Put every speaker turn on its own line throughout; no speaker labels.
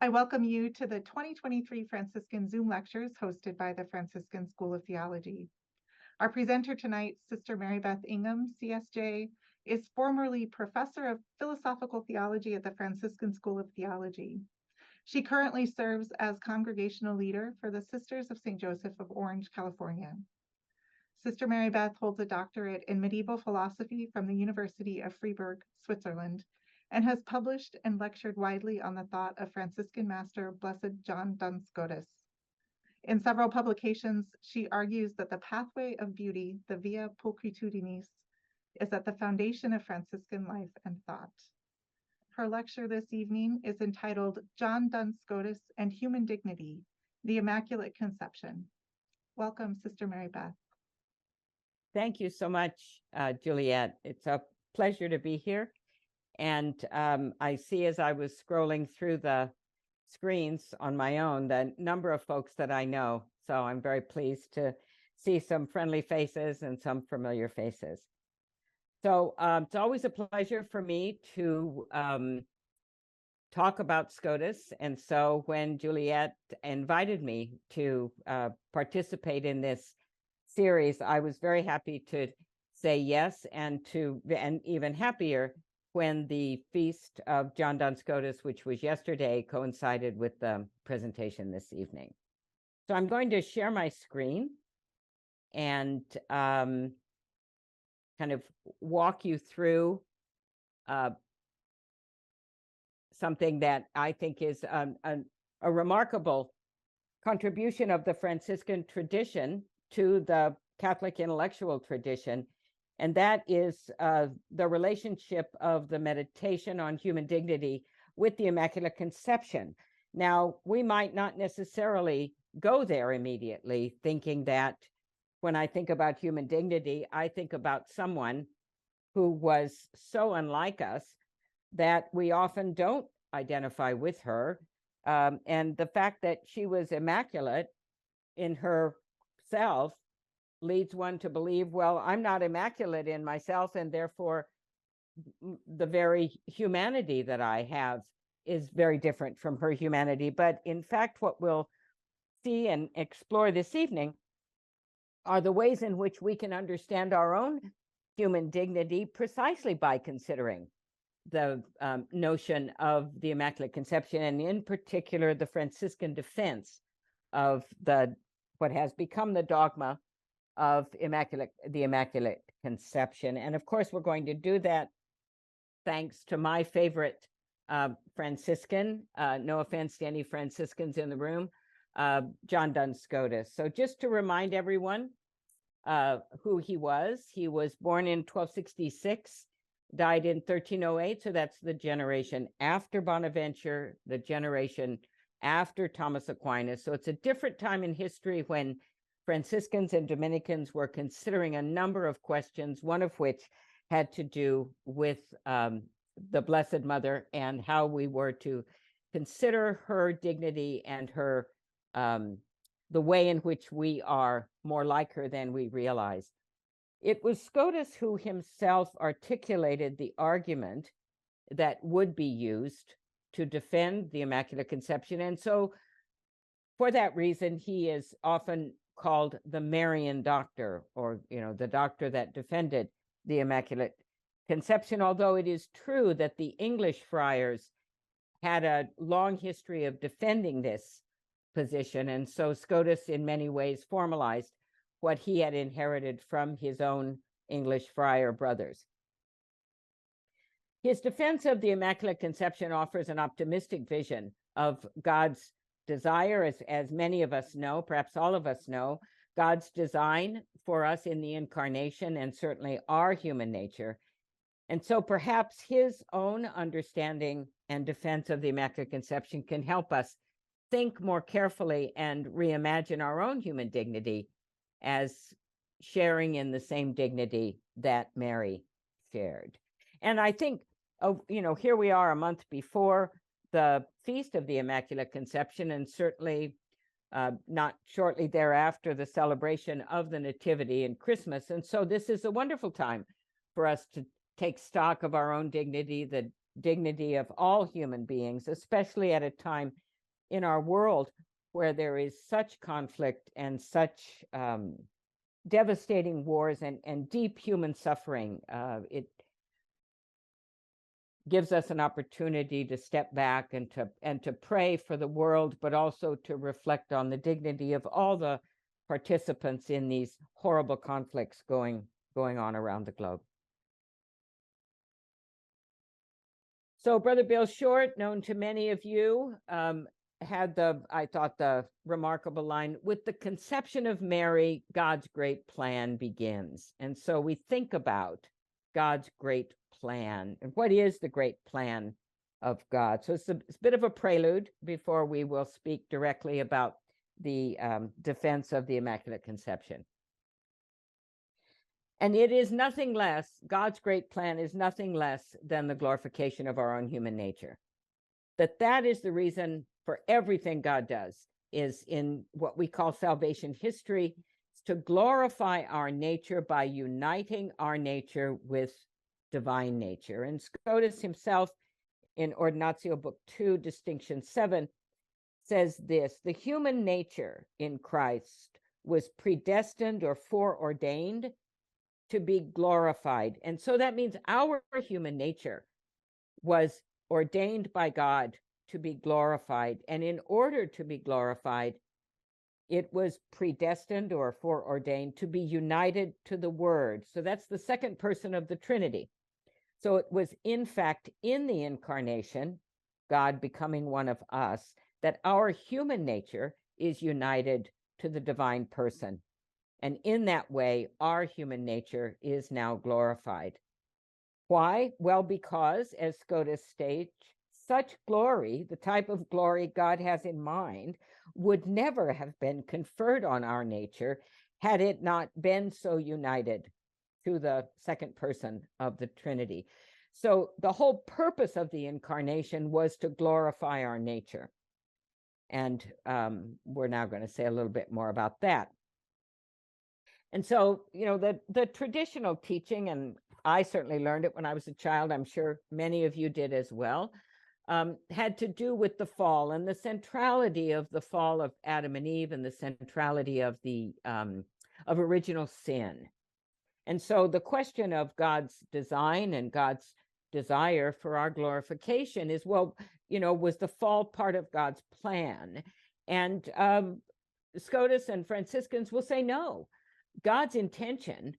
I welcome you to the 2023 Franciscan Zoom lectures hosted by the Franciscan School of Theology. Our presenter tonight, Sister Mary Beth Ingham, CSJ, is formerly Professor of Philosophical Theology at the Franciscan School of Theology. She currently serves as Congregational Leader for the Sisters of St. Joseph of Orange, California. Sister Mary Beth holds a doctorate in medieval philosophy from the University of Fribourg, Switzerland, and has published and lectured widely on the thought of Franciscan Master Blessed John Duns Scotus. In several publications, she argues that the pathway of beauty, the via pulchritūdinis, is at the foundation of Franciscan life and thought. Her lecture this evening is entitled John Duns Scotus and Human Dignity, the Immaculate Conception. Welcome, Sister Mary Beth.
Thank you so much, Juliet. It's a pleasure to be here. And I see as I was scrolling through the screens on my own, the number of folks that I know. So I'm very pleased to see some friendly faces and some familiar faces. So it's always a pleasure for me to talk about Scotus. And so when Juliet invited me to participate in this series, I was very happy to say yes, and even happier when the feast of John Duns Scotus, which was yesterday, coincided with the presentation this evening. So I'm going to share my screen and kind of walk you through something that I think is a remarkable contribution of the Franciscan tradition to the Catholic intellectual tradition. And that is the relationship of the meditation on human dignity with the Immaculate Conception. Now, we might not necessarily go there immediately, thinking that when I think about human dignity, I think about someone who was so unlike us that we often don't identify with her. And the fact that she was immaculate in herself leads one to believe, well, I'm not immaculate in myself, and therefore the very humanity that I have is very different from her humanity. But in fact, what we'll see and explore this evening are the ways in which we can understand our own human dignity precisely by considering the notion of the Immaculate Conception, and in particular, the Franciscan defense of what has become the dogma of the Immaculate Conception. And of course, we're going to do that thanks to my favorite Franciscan, no offense to any Franciscans in the room, John Duns Scotus. So just to remind everyone who he was born in 1266, died in 1308. So that's the generation after Bonaventure, the generation after Thomas Aquinas. So it's a different time in history when Franciscans and Dominicans were considering a number of questions, one of which had to do with the Blessed Mother and how we were to consider her dignity and her the way in which we are more like her than we realize. It was Scotus who himself articulated the argument that would be used to defend the Immaculate Conception. And so for that reason, he is often called the Marian Doctor, or the doctor that defended the Immaculate Conception, although it is true that the English friars had a long history of defending this position, and so Scotus in many ways formalized what he had inherited from his own English friar brothers. His defense of the Immaculate Conception offers an optimistic vision of God's desire, as many of us know, perhaps all of us know, God's design for us in the incarnation and certainly our human nature. And so perhaps his own understanding and defense of the Immaculate Conception can help us think more carefully and reimagine our own human dignity as sharing in the same dignity that Mary shared. And I think, here we are a month before the Feast of the Immaculate Conception, and certainly not shortly thereafter, the celebration of the Nativity and Christmas. And so this is a wonderful time for us to take stock of our own dignity, the dignity of all human beings, especially at a time in our world where there is such conflict and such devastating wars and deep human suffering. It gives us an opportunity to step back and to pray for the world, but also to reflect on the dignity of all the participants in these horrible conflicts going on around the globe. So Brother Bill Short, known to many of you, had I thought, the remarkable line, "With the conception of Mary, God's great plan begins." And so we think about God's great plan. And what is the great plan of God? So it's a bit of a prelude before we will speak directly about the defense of the Immaculate Conception. And it is nothing less, God's great plan is nothing less than the glorification of our own human nature. That is the reason for everything God does, is in what we call salvation history, to glorify our nature by uniting our nature with divine nature. And Scotus himself, in Ordinatio Book 2, Distinction 7, says this: the human nature in Christ was predestined or foreordained to be glorified. And so that means our human nature was ordained by God to be glorified. And in order to be glorified, it was predestined or foreordained to be united to the Word. So that's the second person of the Trinity. So it was, in fact, in the incarnation, God becoming one of us, that our human nature is united to the divine person. And in that way, our human nature is now glorified. Why? Well, because, as Scotus states, such glory, the type of glory God has in mind, would never have been conferred on our nature had it not been so united to the second person of the Trinity. So the whole purpose of the incarnation was to glorify our nature. And we're now going to say a little bit more about that. And so, you know, the traditional teaching, and I certainly learned it when I was a child, I'm sure many of you did as well, had to do with the fall and the centrality of the fall of Adam and Eve and the centrality of the of original sin. And so the question of God's design and God's desire for our glorification is, well, you know, was the fall part of God's plan? And Scotus and Franciscans will say no. God's intention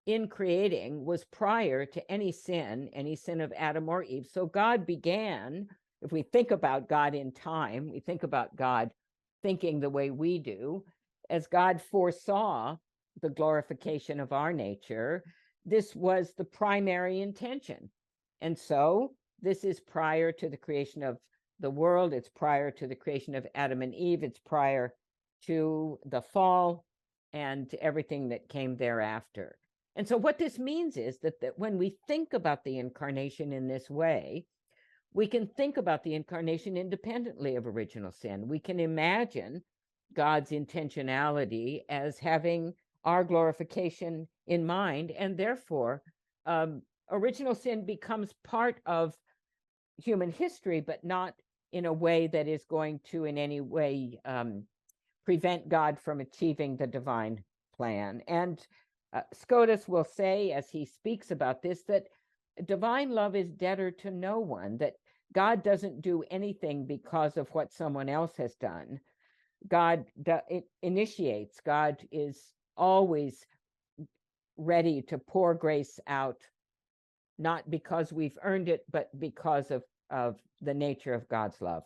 in creating was prior to any sin of Adam or Eve. So God began, if we think about God in time, we think about God thinking the way we do, as God foresaw the glorification of our nature, this was the primary intention. And so this is prior to the creation of the world, it's prior to the creation of Adam and Eve, it's prior to the fall and to everything that came thereafter. And so what this means is that when we think about the incarnation in this way, we can think about the incarnation independently of original sin. We can imagine God's intentionality as having our glorification in mind, and therefore original sin becomes part of human history, but not in a way that is going to in any way prevent God from achieving the divine plan. And Scotus will say, as he speaks about this, that divine love is debtor to no one, that God doesn't do anything because of what someone else has done. God initiates. God is always ready to pour grace out, not because we've earned it, but because of the nature of God's love.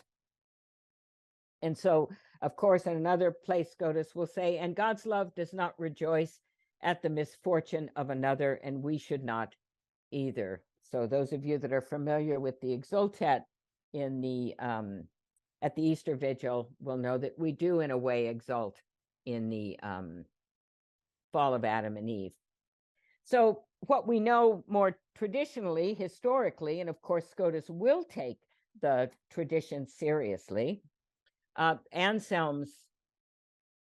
And so, of course, in another place, Scotus will say, and God's love does not rejoice at the misfortune of another, and we should not either. So those of you that are familiar with the Exultet in the at the Easter Vigil will know that we do in a way exult in the fall of Adam and Eve. So what we know more traditionally, historically, and of course Scotus will take the tradition seriously, Anselm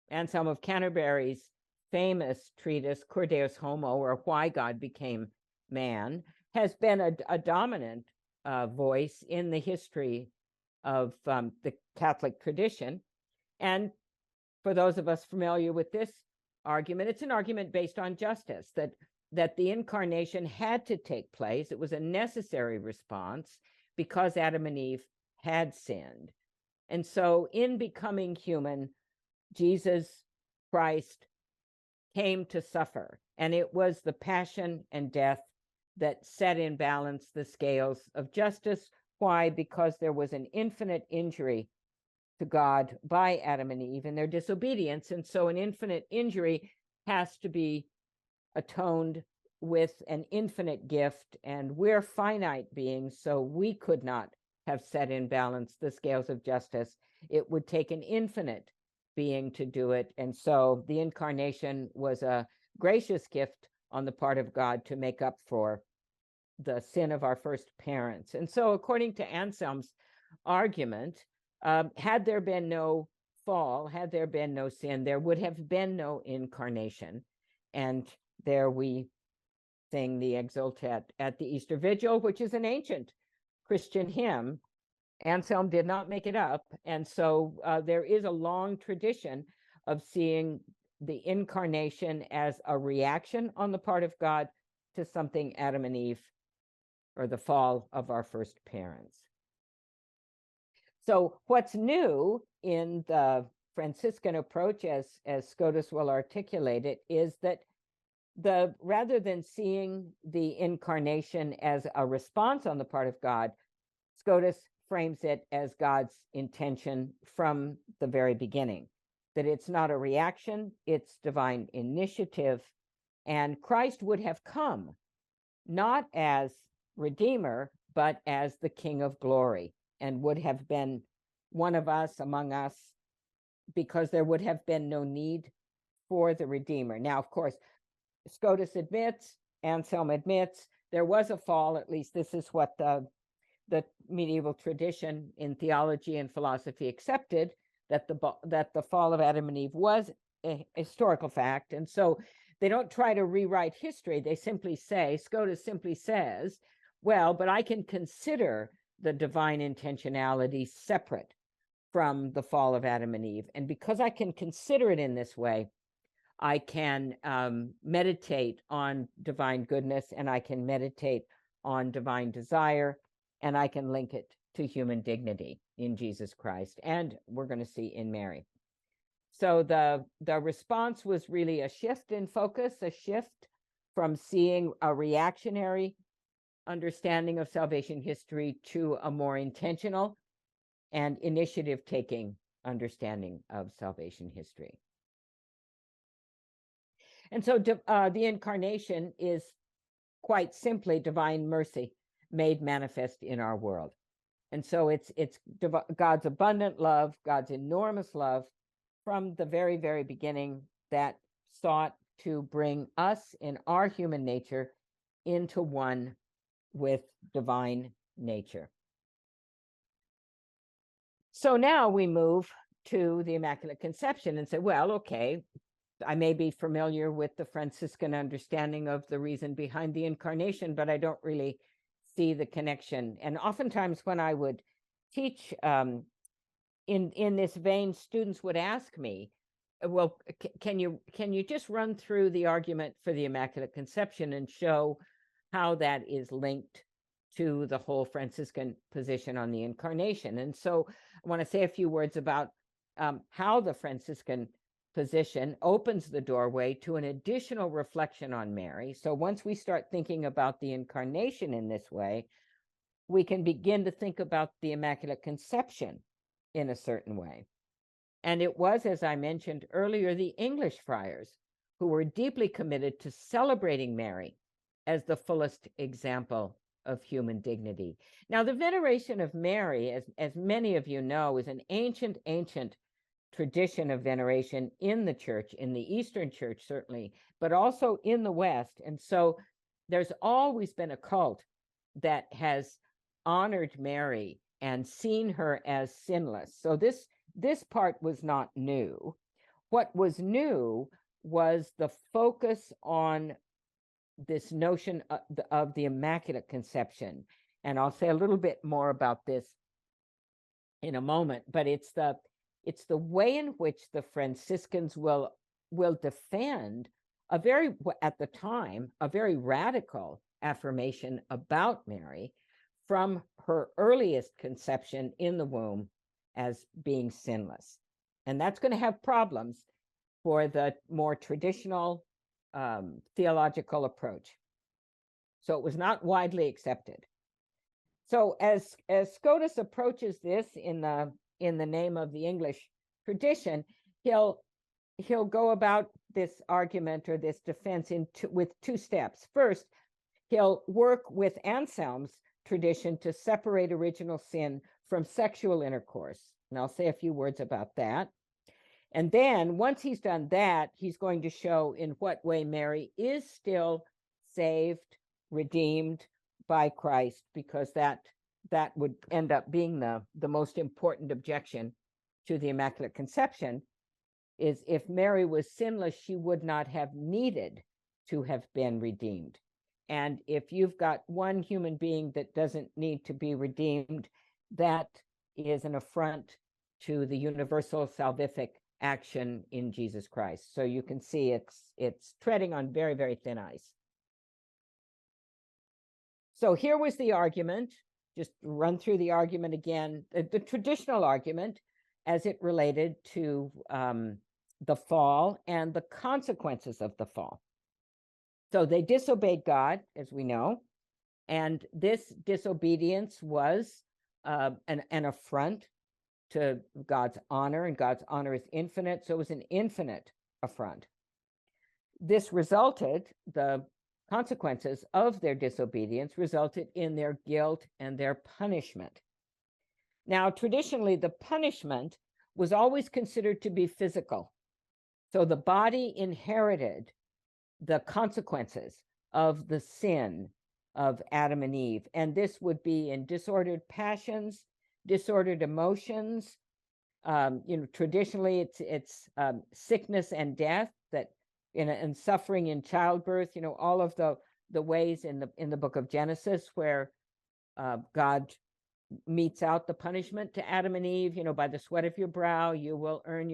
of Canterbury's famous treatise, Cur Deus Homo, or Why God Became Man, has been a dominant voice in the history of the Catholic tradition. And for those of us familiar with this argument, it's an argument based on justice, that the incarnation had to take place. It was a necessary response because Adam and Eve had sinned. And so in becoming human, Jesus Christ came to suffer. And it was the passion and death that set in balance the scales of justice. Why? Because there was an infinite injury to God by Adam and Eve in their disobedience. And so an infinite injury has to be atoned with an infinite gift. And we're finite beings, so we could not have set in balance the scales of justice. It would take an infinite being to do it. And so the incarnation was a gracious gift on the part of God to make up for the sin of our first parents. And so according to Anselm's argument, had there been no fall, had there been no sin, there would have been no incarnation. And there we sing the Exultet at the Easter Vigil, which is an ancient Christian hymn. Anselm did not make it up. And so there is a long tradition of seeing the incarnation as a reaction on the part of God to something Adam and Eve, or the fall of our first parents. So what's new in the Franciscan approach, as Scotus will articulate it, is that rather than seeing the incarnation as a response on the part of God, Scotus frames it as God's intention from the very beginning, that it's not a reaction, it's divine initiative. And Christ would have come not as Redeemer, but as the King of glory, and would have been one of us, among us, because there would have been no need for the Redeemer. Now, of course, Scotus admits, Anselm admits, there was a fall. At least this is what the medieval tradition in theology and philosophy accepted, that the fall of Adam and Eve was a historical fact. And so they don't try to rewrite history. They simply say, Scotus simply says, well, but I can consider the divine intentionality separate from the fall of Adam and Eve. And because I can consider it in this way, I can meditate on divine goodness, and I can meditate on divine desire, and I can link it to human dignity in Jesus Christ, and we're going to see in Mary. So the response was really a shift in focus, a shift from seeing a reactionary understanding of salvation history to a more intentional and initiative-taking understanding of salvation history. And so the incarnation is quite simply divine mercy made manifest in our world. And so it's God's abundant love, God's enormous love from the very, very beginning that sought to bring us in our human nature into one with divine nature. So now we move to the Immaculate Conception and say, well, okay, I may be familiar with the Franciscan understanding of the reason behind the incarnation, but I don't really see the connection. And oftentimes when I would teach in this vein, students would ask me, well, can you just run through the argument for the Immaculate Conception and show how that is linked to the whole Franciscan position on the incarnation? And so I want to say a few words about how the Franciscan position opens the doorway to an additional reflection on Mary. So once we start thinking about the incarnation in this way, we can begin to think about the Immaculate Conception in a certain way. And it was, as I mentioned earlier, the English friars who were deeply committed to celebrating Mary as the fullest example of human dignity. Now, the veneration of Mary, as many of you know, is an ancient tradition of veneration in the church, in the Eastern Church certainly, but also in the West. And so there's always been a cult that has honored Mary and seen her as sinless. So this part was not new. What was new was the focus on this notion of the Immaculate Conception. And I'll say a little bit more about this in a moment, but it's the way in which the Franciscans will defend a very, at the time, a very radical affirmation about Mary from her earliest conception in the womb as being sinless. And that's going to have problems for the more traditional theological approach. So it was not widely accepted. So as Scotus approaches this in the name of the English tradition, he'll go about this argument or this defense with two steps. First, he'll work with Anselm's tradition to separate original sin from sexual intercourse. And I'll say a few words about that. And then once he's done that, he's going to show in what way Mary is still saved, redeemed by Christ, because that would end up being the most important objection to the Immaculate Conception, is if Mary was sinless, she would not have needed to have been redeemed. And if you've got one human being that doesn't need to be redeemed, that is an affront to the universal salvific action in Jesus Christ. So you can see it's treading on very, very thin ice. So here was the argument. Just run through the argument again, the traditional argument as it related to the fall and the consequences of the fall. So they disobeyed God, as we know, and this disobedience was an affront to God's honor, and God's honor is infinite, so it was an infinite affront. This resulted, the consequences of their disobedience resulted in their guilt and their punishment. Now, traditionally, the punishment was always considered to be physical. So the body inherited the consequences of the sin of Adam and Eve. And this would be in disordered passions, disordered emotions. Traditionally, it's sickness and death, that and suffering in childbirth. All of the ways in the book of Genesis where God metes out the punishment to Adam and Eve. By the sweat of your brow you will earn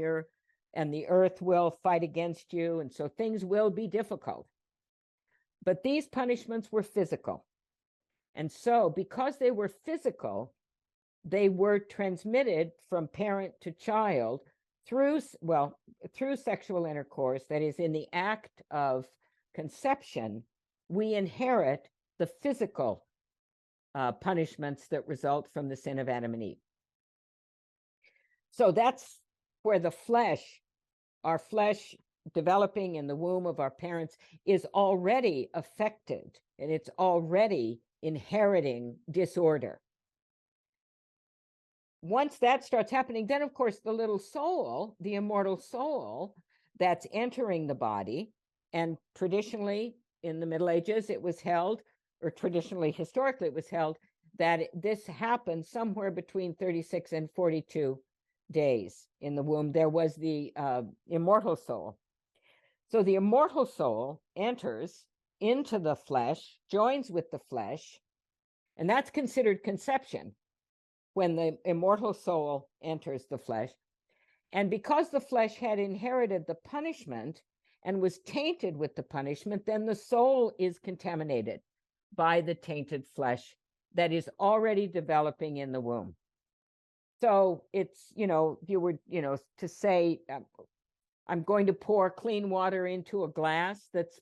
and the earth will fight against you, and so things will be difficult. But these punishments were physical, and so because they were physical, they were transmitted from parent to child through sexual intercourse. That is, in the act of conception, we inherit the physical punishments that result from the sin of Adam and Eve. So that's where our flesh developing in the womb of our parents is already affected, and it's already inheriting disorder. Once that starts happening, then of course the little soul, the immortal soul that's entering the body, and traditionally in the Middle Ages it was held, or traditionally, historically it was held, that this happened somewhere between 36 and 42 days in the womb. There was the immortal soul. So the immortal soul enters into the flesh, joins with the flesh, and that's considered conception, when the immortal soul enters the flesh. And because the flesh had inherited the punishment and was tainted with the punishment, then the soul is contaminated by the tainted flesh that is already developing in the womb. So it's, if you were, to say, I'm going to pour clean water into a glass that's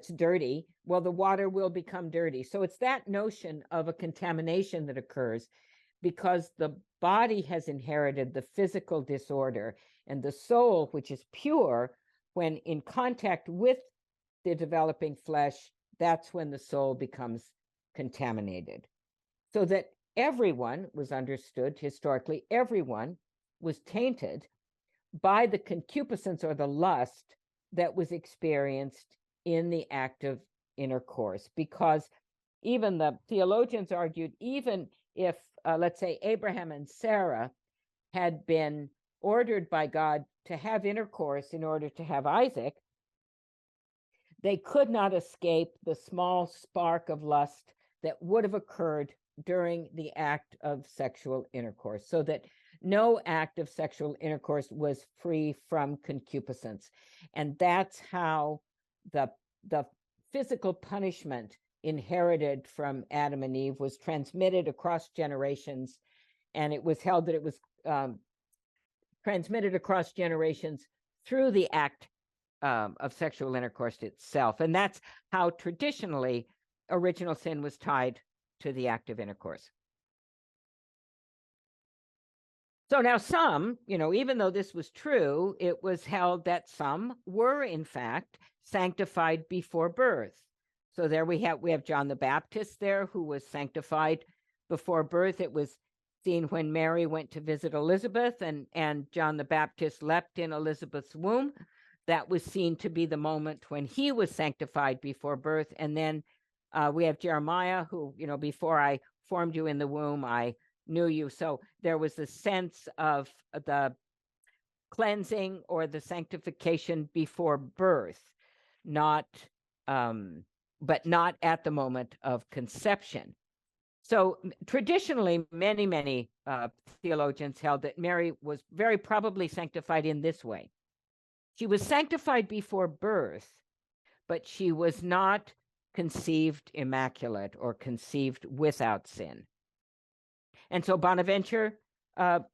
dirty, well, the water will become dirty. So it's that notion of a contamination that occurs because the body has inherited the physical disorder, and the soul, which is pure, when in contact with the developing flesh, that's when the soul becomes contaminated. So that everyone was understood historically, everyone was tainted by the concupiscence or the lust that was experienced in the act of intercourse. Because even the theologians argued, even if, let's say, Abraham and Sarah had been ordered by God to have intercourse in order to have Isaac, they could not escape the small spark of lust that would have occurred during the act of sexual intercourse, so that no act of sexual intercourse was free from concupiscence. And that's how the physical punishment inherited from Adam and Eve was transmitted across generations. And it was held that it was transmitted across generations through the act of sexual intercourse itself. And that's how traditionally original sin was tied to the act of intercourse. So now some, even though this was true, it was held that some were in fact sanctified before birth. So there we have John the Baptist there, who was sanctified before birth. It was seen when Mary went to visit Elizabeth and John the Baptist leapt in Elizabeth's womb. That was seen to be the moment when he was sanctified before birth. And then we have Jeremiah, who, before I formed you in the womb, I knew you. So there was a sense of the cleansing or the sanctification before birth, but not at the moment of conception. So traditionally, many theologians held that Mary was very probably sanctified in this way. She was sanctified before birth, but she was not conceived immaculate or conceived without sin. And so Bonaventure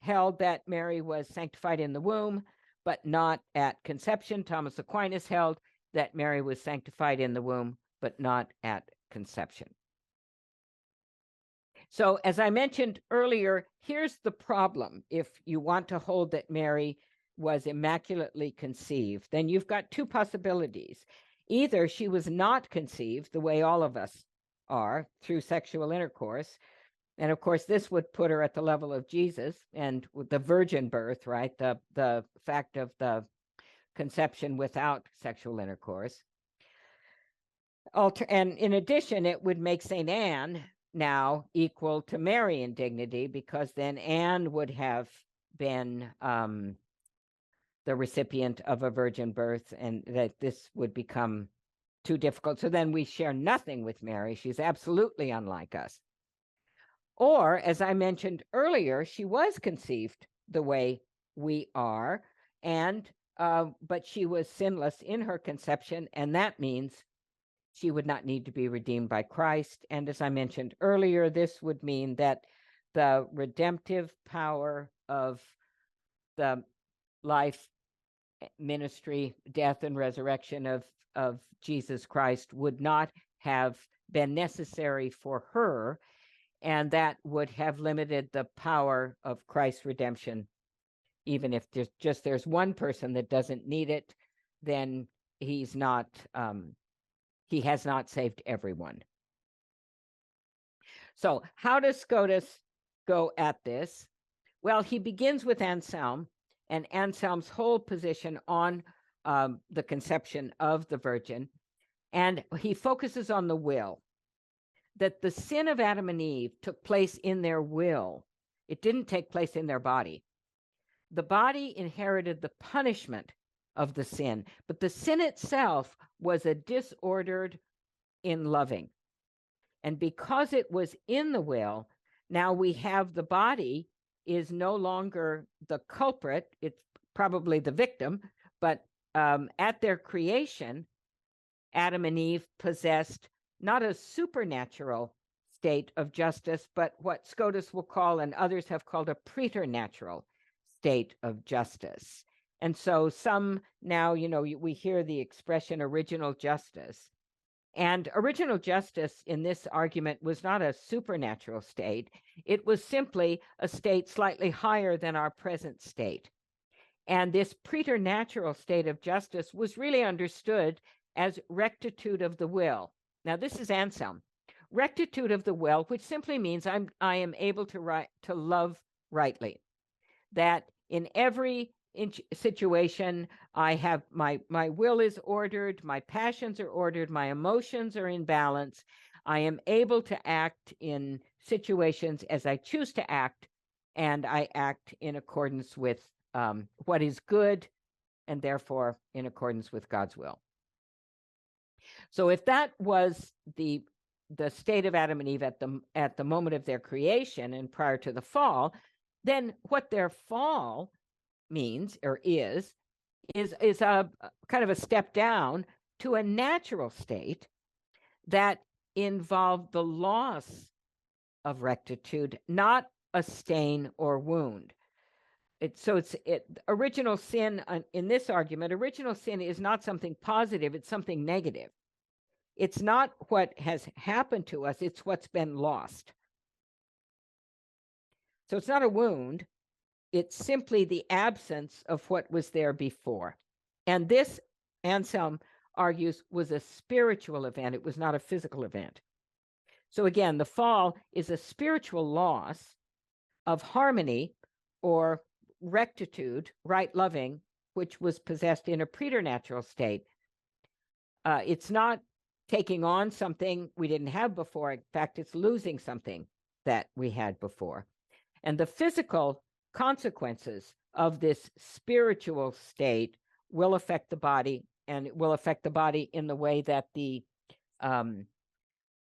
held that Mary was sanctified in the womb, but not at conception. Thomas Aquinas held that Mary was sanctified in the womb, but not at conception. So as I mentioned earlier, here's the problem. If you want to hold that Mary was immaculately conceived, then you've got two possibilities. Either she was not conceived, the way all of us are, through sexual intercourse, and of course this would put her at the level of Jesus and with the virgin birth, right? The fact of the conception without sexual intercourse. And in addition, it would make St. Anne now equal to Mary in dignity, because then Anne would have been the recipient of a virgin birth, and that this would become too difficult. So then we share nothing with Mary. She's absolutely unlike us. Or, as I mentioned earlier, she was conceived the way we are, and but she was sinless in her conception, and that means she would not need to be redeemed by Christ. And as I mentioned earlier, this would mean that the redemptive power of the life, ministry, death, and resurrection of Jesus Christ would not have been necessary for her, and that would have limited the power of Christ's redemption. Even if there's one person that doesn't need it, then he has not saved everyone. So how does Scotus go at this? Well, he begins with Anselm, and Anselm's whole position on the conception of the Virgin, and he focuses on the will, that the sin of Adam and Eve took place in their will. It didn't take place in their body. The body inherited the punishment of the sin, but the sin itself was a disordered in loving. And because it was in the will, now we have the body is no longer the culprit, it's probably the victim, but at their creation, Adam and Eve possessed not a supernatural state of justice, but what Scotus will call, and others have called, a preternatural state of justice. And so some now, we hear the expression original justice. And original justice in this argument was not a supernatural state. It was simply a state slightly higher than our present state. And this preternatural state of justice was really understood as rectitude of the will. Now, this is Anselm. Rectitude of the will, which simply means I am able to love rightly. That in every situation, I have my will is ordered, my passions are ordered, my emotions are in balance. I am able to act in situations as I choose to act, and I act in accordance with what is good, and therefore in accordance with God's will. So if that was the the state of Adam and Eve at the moment of their creation and prior to the fall, then what their fall means or is a kind of a step down to a natural state that involved the loss of rectitude, not a stain or wound. Original sin in this argument, original sin is not something positive, it's something negative. It's not what has happened to us, it's what's been lost. So it's not a wound, it's simply the absence of what was there before. And this, Anselm argues, was a spiritual event. It was not a physical event. So again, the fall is a spiritual loss of harmony or rectitude, right loving, which was possessed in a preternatural state. It's not taking on something we didn't have before. In fact, it's losing something that we had before. And the physical consequences of this spiritual state will affect the body, and it will affect the body in the way that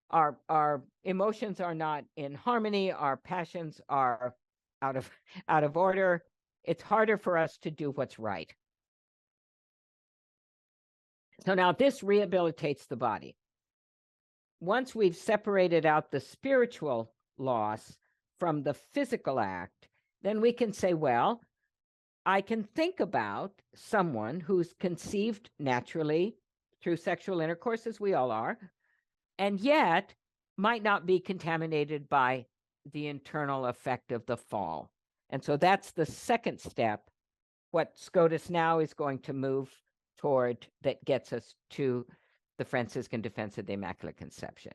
our emotions are not in harmony, our passions are out of order. It's harder for us to do what's right. So now this rehabilitates the body. Once we've separated out the spiritual loss from the physical act, then we can say, well, I can think about someone who's conceived naturally through sexual intercourse, as we all are, and yet might not be contaminated by the internal effect of the fall. And so that's the second step, what Scotus now is going to move toward, that gets us to the Franciscan defense of the Immaculate Conception.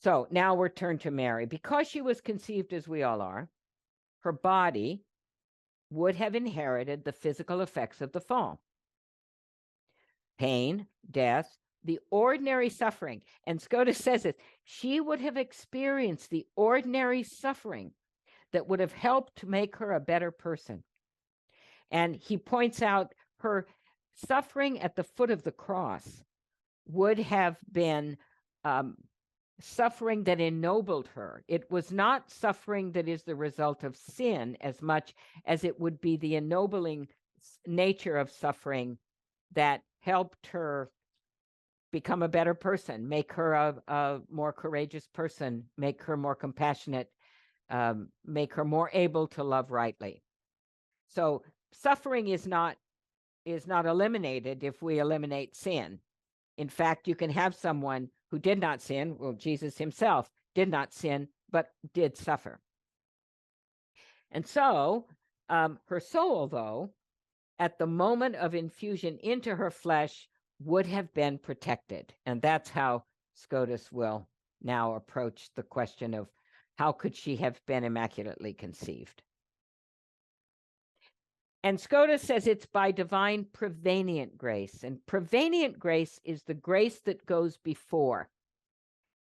So now we're turned to Mary. Because she was conceived as we all are, her body would have inherited the physical effects of the fall. Pain, death, the ordinary suffering. And Scotus says it, she would have experienced the ordinary suffering that would have helped to make her a better person. And he points out her suffering at the foot of the cross would have been suffering that ennobled her. It was not suffering that is the result of sin as much as it would be the ennobling nature of suffering that helped her become a better person, make her a more courageous person, make her more compassionate, make her more able to love rightly. So suffering is not eliminated if we eliminate sin. In fact, you can have someone who did not sin. Well, Jesus himself did not sin, but did suffer. And so her soul, though, at the moment of infusion into her flesh, would have been protected. And that's how Scotus will now approach the question of how could she have been immaculately conceived. And Scotus says it's by divine prevenient grace. And prevenient grace is the grace that goes before.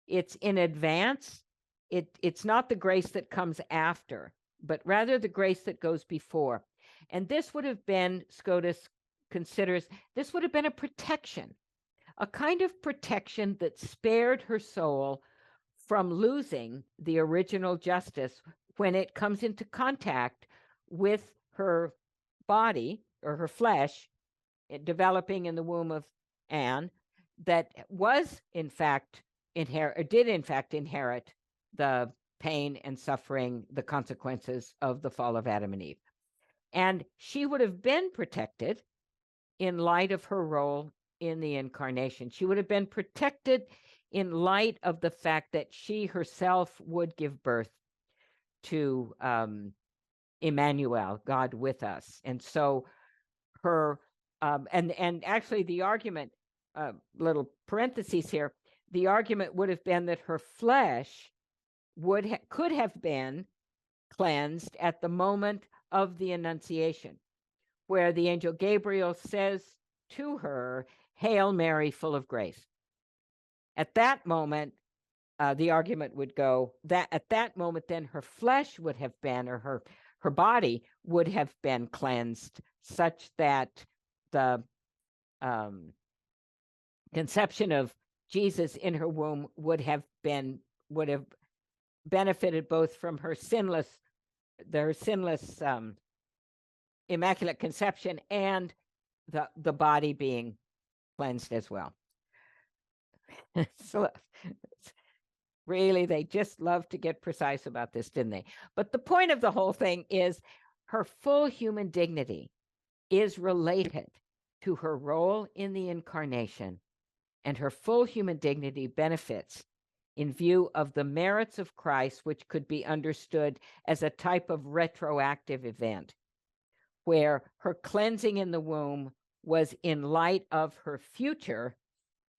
It's in advance. It's not the grace that comes after, but rather the grace that goes before. And this would have been, Scotus considers, this would have been a protection, a kind of protection that spared her soul from losing the original justice when it comes into contact with her body or her flesh, developing in the womb of Anne, that was in fact did in fact inherit the pain and suffering, the consequences of the fall of Adam and Eve. And she would have been protected in light of her role in the incarnation. She would have been protected in light of the fact that she herself would give birth to Emmanuel, God with us. And so her, and actually the argument, little parentheses here, the argument would have been that her flesh could have been cleansed at the moment of the Annunciation, where the angel Gabriel says to her, "Hail Mary, full of grace." At that moment, the argument would go that at that moment, then her flesh would have been, or her body would have been cleansed, such that the conception of Jesus in her womb would have benefited both from her sinless Immaculate Conception and the body being cleansed as well. So really, they just love to get precise about this, didn't they? But the point of the whole thing is her full human dignity is related to her role in the incarnation, and her full human dignity benefits in view of the merits of Christ, which could be understood as a type of retroactive event, where her cleansing in the womb was in light of her future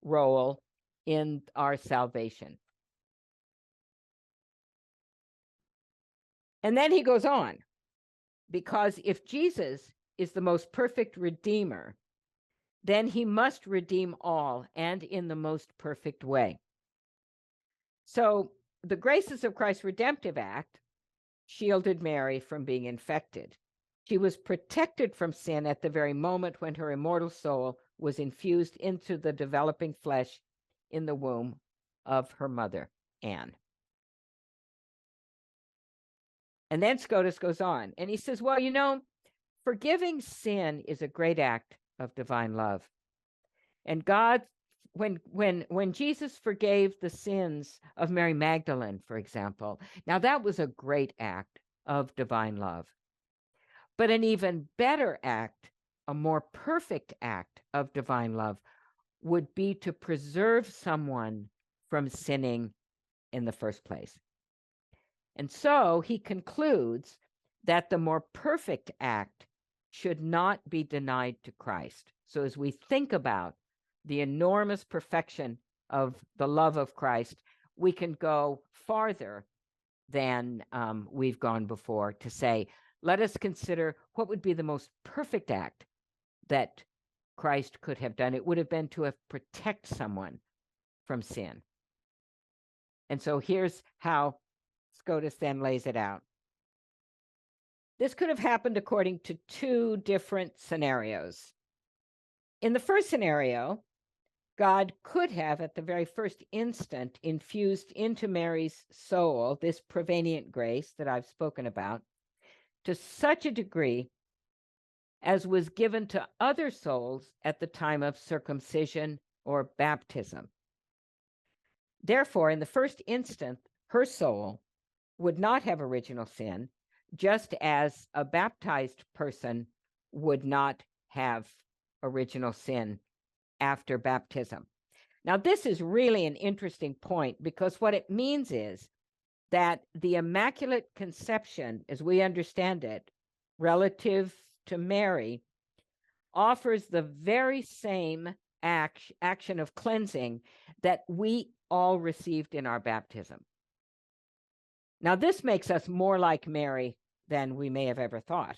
role in our salvation. And then he goes on, because if Jesus is the most perfect Redeemer, then he must redeem all, and in the most perfect way. So the graces of Christ's redemptive act shielded Mary from being infected. She was protected from sin at the very moment when her immortal soul was infused into the developing flesh in the womb of her mother, Anne. And then Scotus goes on, and he says, well, you know, forgiving sin is a great act of divine love. And God, when Jesus forgave the sins of Mary Magdalene, for example, now that was a great act of divine love. But an even better act, a more perfect act of divine love, would be to preserve someone from sinning in the first place. And so he concludes that the more perfect act should not be denied to Christ. So as we think about the enormous perfection of the love of Christ, we can go farther than we've gone before to say, let us consider what would be the most perfect act that Christ could have done. It would have been to have protect someone from sin. And so here's how Scotus then lays it out. This could have happened according to two different scenarios. In the first scenario, God could have, at the very first instant, infused into Mary's soul this prevenient grace that I've spoken about to such a degree as was given to other souls at the time of circumcision or baptism. Therefore, in the first instant, her soul would not have original sin, just as a baptized person would not have original sin after baptism. Now, this is really an interesting point, because what it means is that the Immaculate Conception, as we understand it, relative to Mary, offers the very same action of cleansing that we all received in our baptism. Now, this makes us more like Mary than we may have ever thought,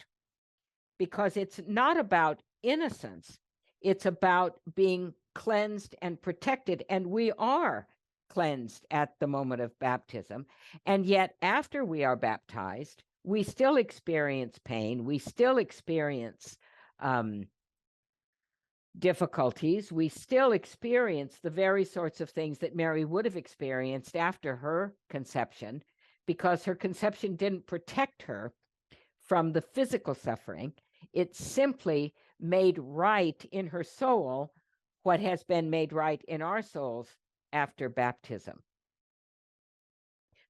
because it's not about innocence. It's about being cleansed and protected, and we are cleansed at the moment of baptism. And yet, after we are baptized, we still experience pain. We still experience difficulties. We still experience the very sorts of things that Mary would have experienced after her conception, because her conception didn't protect her from the physical suffering. It simply made right in her soul what has been made right in our souls after baptism.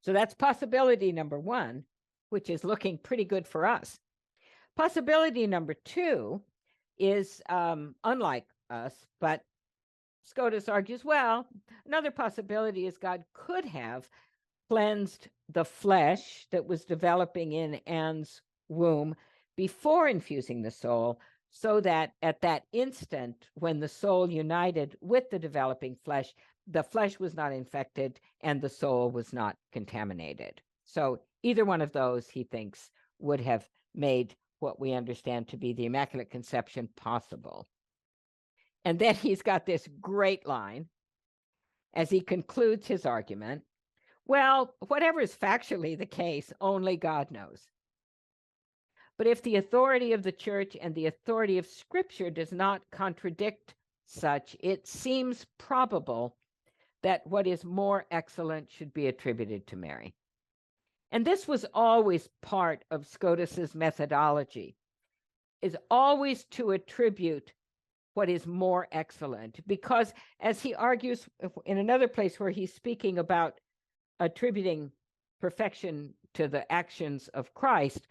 So that's possibility number one, which is looking pretty good for us. Possibility number two is unlike us, but Scotus argues, well, another possibility is God could have cleansed the flesh that was developing in Anne's womb before infusing the soul, so that at that instant, when the soul united with the developing flesh, the flesh was not infected and the soul was not contaminated. So either one of those, he thinks, would have made what we understand to be the Immaculate Conception possible. And then he's got this great line as he concludes his argument. Well, whatever is factually the case, only God knows. But if the authority of the Church and the authority of Scripture does not contradict such, it seems probable that what is more excellent should be attributed to Mary. And this was always part of Scotus's methodology, is always to attribute what is more excellent, because as he argues in another place where he's speaking about attributing perfection to the actions of Christ,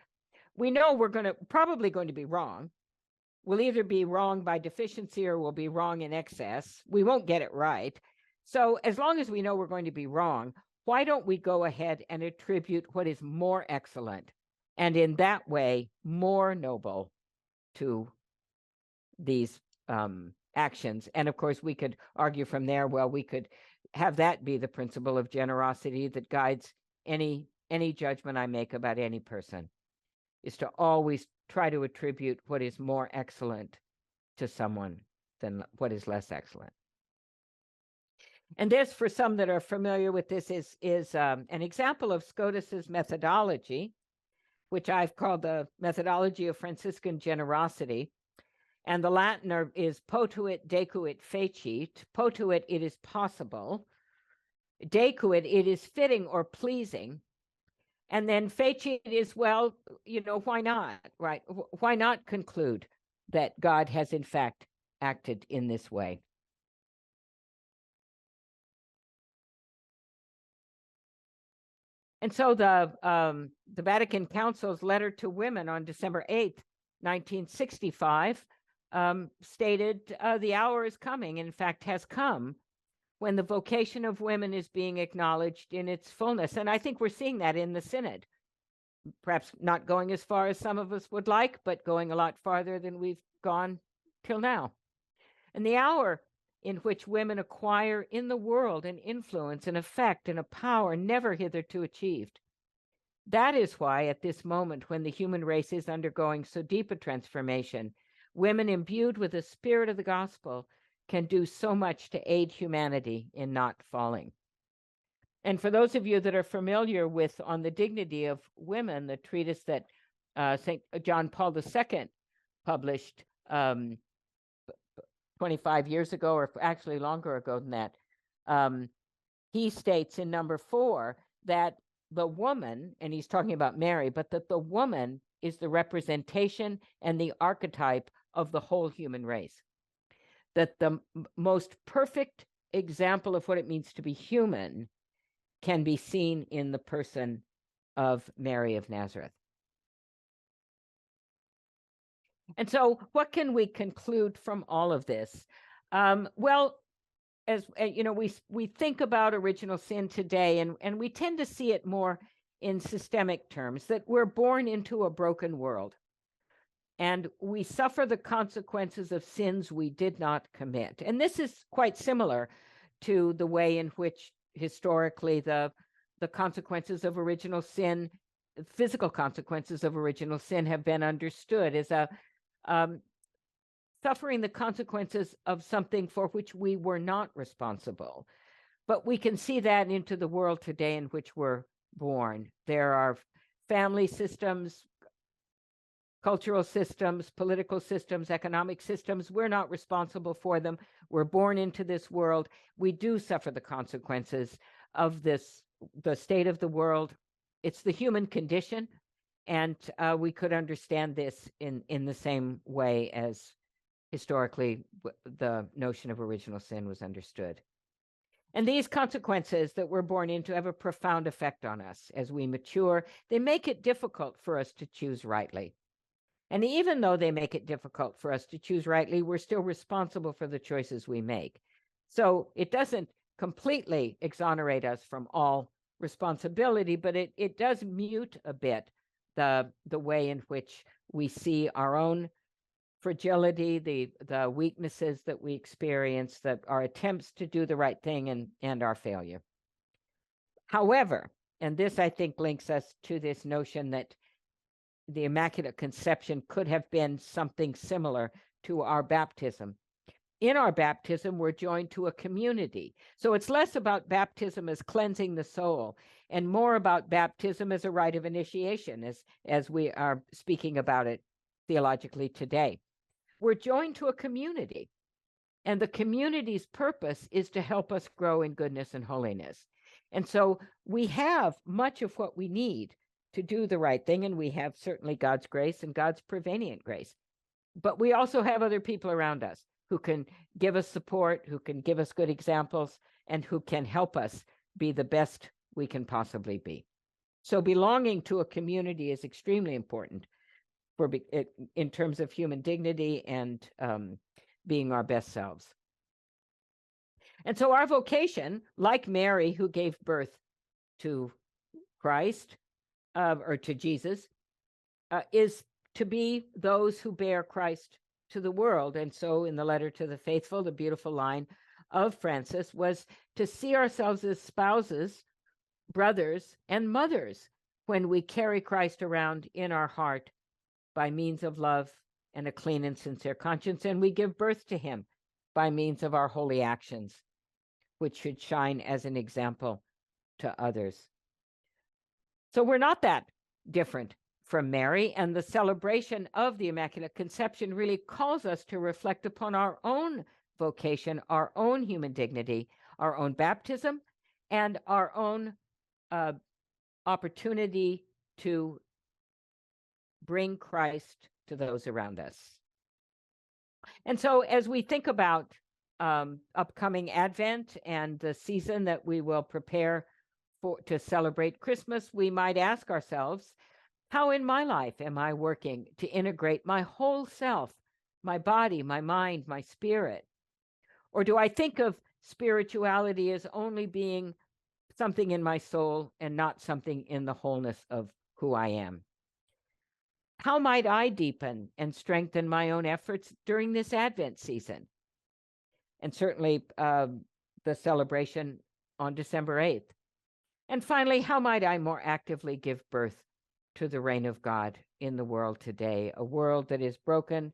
we know we're probably going to be wrong. We'll either be wrong by deficiency or we'll be wrong in excess. We won't get it right. So as long as we know we're going to be wrong, why don't we go ahead and attribute what is more excellent and in that way more noble to these actions? And of course, we could argue from there, well, we could have that be the principle of generosity that guides any judgment I make about any person, is to always try to attribute what is more excellent to someone than what is less excellent. And this, for some that are familiar with this, is an example of Scotus's methodology, which I've called the methodology of Franciscan generosity. And the Latin is potuit decuit fecit. Potuit, it is possible. Decuit, it is fitting or pleasing. And then fecit is, well, why not, right? Why not conclude that God has in fact acted in this way? And so the Vatican Council's letter to women on December 8th, 1965, stated the hour is coming, in fact has come, when the vocation of women is being acknowledged in its fullness. And I think we're seeing that in the Synod, perhaps not going as far as some of us would like, but going a lot farther than we've gone till now. And the hour in which women acquire in the world an influence, an effect, and a power never hitherto achieved. That is why at this moment, when the human race is undergoing so deep a transformation, women imbued with the spirit of the gospel can do so much to aid humanity in not falling. And for those of you that are familiar with On the Dignity of Women, the treatise that St. John Paul II published 25 years ago, or actually longer ago than that, he states in number 4 that the woman, and he's talking about Mary, but that the woman is the representation and the archetype of the whole human race. That the most perfect example of what it means to be human can be seen in the person of Mary of Nazareth. And so what can we conclude from all of this? Well, as we think about original sin today, and we tend to see it more in systemic terms, that we're born into a broken world. And we suffer the consequences of sins we did not commit. And this is quite similar to the way in which historically the consequences of original sin, physical consequences of original sin, have been understood as suffering the consequences of something for which we were not responsible. But we can see that into the world today in which we're born. There are family systems, cultural systems, political systems, economic systems. We're not responsible for them. We're born into this world. We do suffer the consequences of this, the state of the world. It's the human condition. And we could understand this in the same way as historically the notion of original sin was understood. And these consequences that we're born into have a profound effect on us as we mature. They make it difficult for us to choose rightly. And even though they make it difficult for us to choose rightly, we're still responsible for the choices we make. So it doesn't completely exonerate us from all responsibility, but it does mute a bit the way in which we see our own fragility, the weaknesses that we experience, our attempts to do the right thing, and our failure. However, and this I think links us to this notion that the Immaculate Conception could have been something similar to our baptism. In our baptism, we're joined to a community. So it's less about baptism as cleansing the soul and more about baptism as a rite of initiation, as we are speaking about it theologically today. We're joined to a community. And the community's purpose is to help us grow in goodness and holiness. And so we have much of what we need to do the right thing, and we have certainly God's grace and God's prevenient grace. But we also have other people around us who can give us support, who can give us good examples, and who can help us be the best we can possibly be. So belonging to a community is extremely important in terms of human dignity and being our best selves. And so our vocation, like Mary, who gave birth to Christ, or to Jesus, is to be those who bear Christ to the world. And so in the letter to the faithful, the beautiful line of Francis was to see ourselves as spouses, brothers, and mothers when we carry Christ around in our heart by means of love and a clean and sincere conscience, and we give birth to him by means of our holy actions, which should shine as an example to others. So we're not that different from Mary, and the celebration of the Immaculate Conception really calls us to reflect upon our own vocation, our own human dignity, our own baptism, and our own opportunity to bring Christ to those around us. And so as we think about upcoming Advent and the season that we will prepare to celebrate Christmas, we might ask ourselves, how in my life am I working to integrate my whole self, my body, my mind, my spirit? Or do I think of spirituality as only being something in my soul and not something in the wholeness of who I am? How might I deepen and strengthen my own efforts during this Advent season? And certainly the celebration on December 8th. And finally, how might I more actively give birth to the reign of God in the world today, a world that is broken,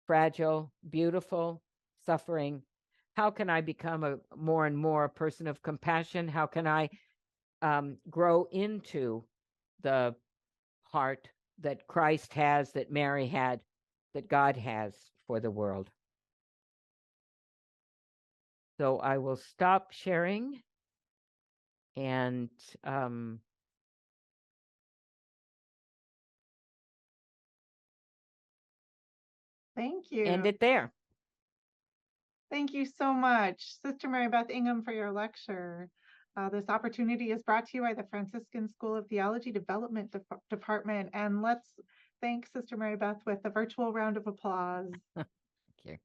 fragile, beautiful, suffering? How can I become more and more a person of compassion? How can I grow into the heart that Christ has, that Mary had, that God has for the world? So I will stop sharing and
Thank you.
end it there.
Thank you so much, Sister Mary Beth Ingham, for your lecture. This opportunity is brought to you by the Franciscan School of Theology Development Department. And let's thank Sister Mary Beth with a virtual round of applause.